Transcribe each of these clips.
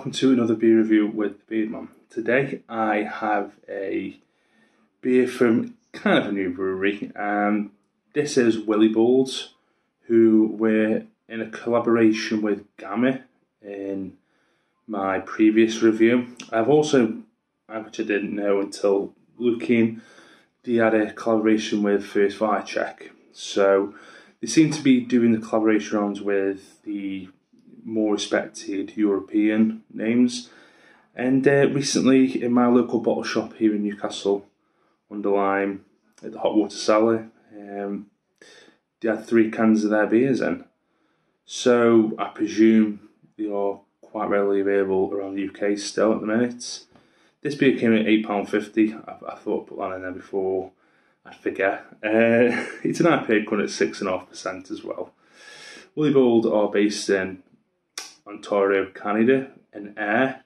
welcome to another beer review with the Beardman. Today I have a beer from kind of a new brewery. This is Willibald, who were in a collaboration with Gamma in my previous review. I've also, which I didn't know until looking, they had a collaboration with First Check. So they seem to be doing the collaboration rounds with the more respected European names. And recently in my local bottle shop here in Newcastle under Lyme at the Hot Water Cellar, they had 3 cans of their beers in. So I presume they are quite readily available around the UK still at the minute. This beer came at £8.50. I thought I'd put that in there before I'd forget. It's an IPA coming at 6.5% as well. Willibald are based in Ontario, Canada, and Ayr,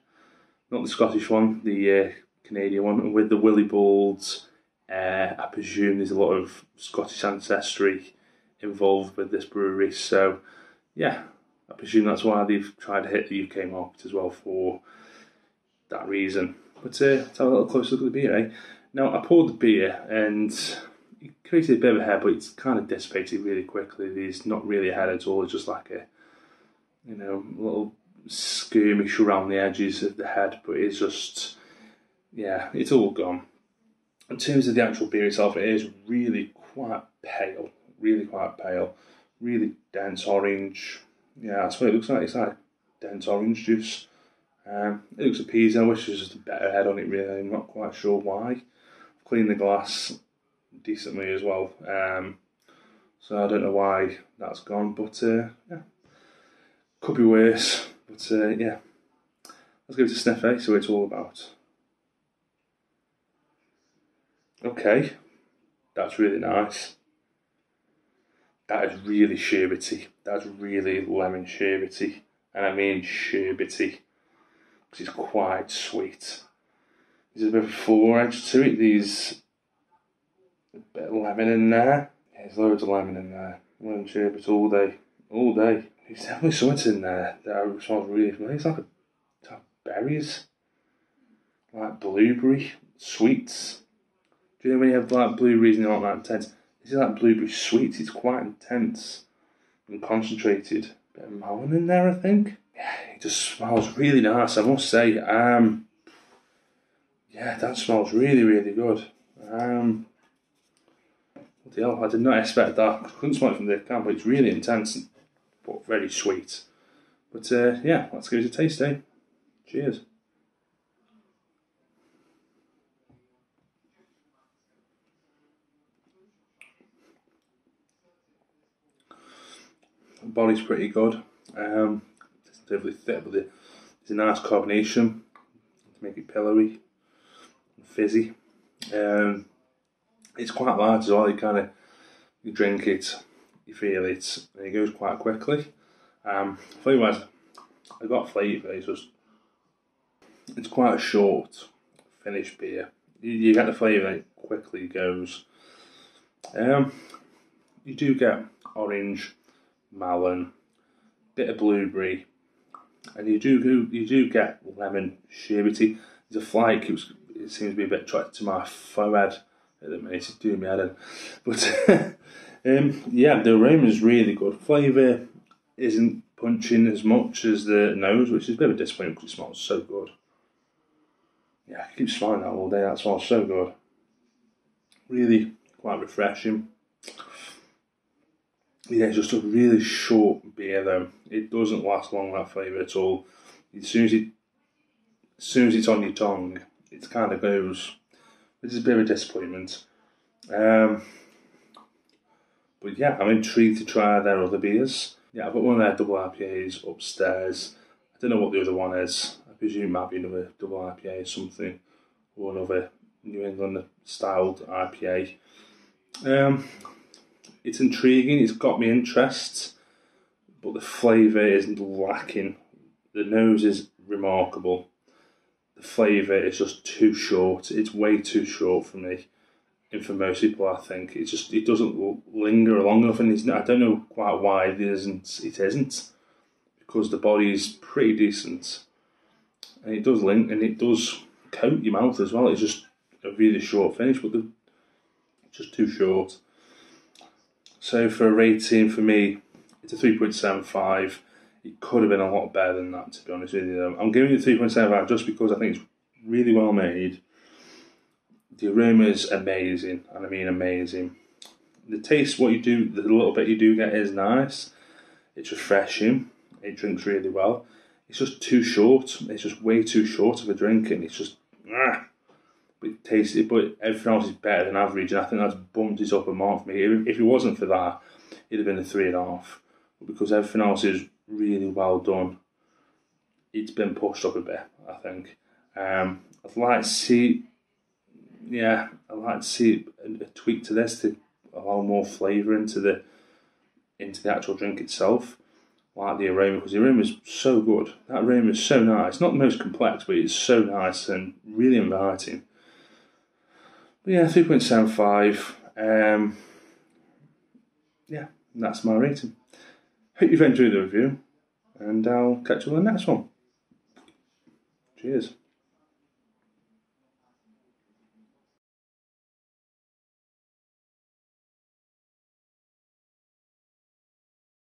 not the Scottish one, the Canadian one. And with the Willibalds, I presume there's a lot of Scottish ancestry involved with this brewery. So, yeah, I presume that's why they've tried to hit the UK market as well for that reason. But let's have a little closer look at the beer, eh? Now, I poured the beer and it created a bit of a head, but it's kind of dissipated really quickly. There's not really a head at all, it's just like a little skirmish around the edges of the head, but it's just, yeah, it's all gone. In terms of the actual beer itself, it is really quite pale, really dense orange. Yeah, that's what it looks like. It's like dense orange juice. It looks appeasing. I wish there was just a better head on it, really. I'm not quite sure why. I've cleaned the glass decently as well, so I don't know why that's gone, but yeah. Could be worse, but yeah. Let's give it a sniff, eh? See what it's all about. Okay, that's really nice. That is really sherbety. That's really lemon sherbety. And I mean sherbety, because it's quite sweet. There's a bit of a full edge to it. There's a bit of lemon in there. Yeah, there's loads of lemon in there. Lemon sherbet all day. All day. There's definitely something in there that smells really familiar. It's like a type of berries, like blueberry sweets. Do you know when you have like blueberries and they're not that intense? This is like blueberry sweets. It's quite intense and concentrated. A bit of melon in there, I think. Yeah, it just smells really nice, I must say. Yeah, that smells really, really good. What the hell? I did not expect that. I couldn't smell it from the can, but it's really intense. But very sweet. But yeah, let's give it a taste, eh? Cheers. The body's pretty good. It's definitely thick, but there's a nice carbonation to make it pillowy and fizzy. It's quite large as well. You drink it, you feel it, and it goes quite quickly. Flavour-wise, I got flavour. It's quite a short finished beer. You get the flavour and it quickly goes. You do get orange, melon, bit of blueberry, and you do get lemon sherbety. There's a flake. It seems to be a bit tracked to my forehead at the minute. It's doing me head in, but. Yeah, the aroma is really good. Flavour isn't punching as much as the nose, which is a bit of a disappointment because it smells so good. Yeah, I keep smelling that all day. That smells so good. Really quite refreshing. Yeah, it's just a really short beer though. It doesn't last long, that flavour at all. As soon as it's on your tongue, it kind of goes. It's a bit of a disappointment. But yeah, I'm intrigued to try their other beers. Yeah, I've got one of their double IPAs upstairs. I don't know what the other one is. I presume it might be another double IPA or something, or another New England styled IPA. It's intriguing, it's got me interest, but the flavour isn't lacking. The nose is remarkable. The flavour is just too short. It's way too short for me. And for most people, I think it doesn't linger long enough, and I don't know quite why it isn't, because the body is pretty decent. and it does link, and it does coat your mouth as well. It's just a really short finish, but they're just too short. So for a rating, for me, it's a 3.75. It could have been a lot better than that, to be honest with you. I'm giving it a 3.75 just because I think it's really well made. The aroma's amazing, and I mean amazing. The taste, what you do, the little bit you do get is nice. It's refreshing. It drinks really well. It's just too short. It's just way too short of a drink, and it's just but tasty. But everything else is better than average, and I think that's bumped it up a mark for me. If it wasn't for that, it'd have been a 3.5. But because everything else is really well done, it's been pushed up a bit, I think. I'd like to see, I'd like to see a tweak to this to allow more flavour into the actual drink itself. Like the aroma, because the aroma is so good. That aroma is so nice. Not the most complex, but it's so nice and really inviting. But yeah, 3.75. That's my rating. Hope you've enjoyed the review, and I'll catch you on the next one. Cheers.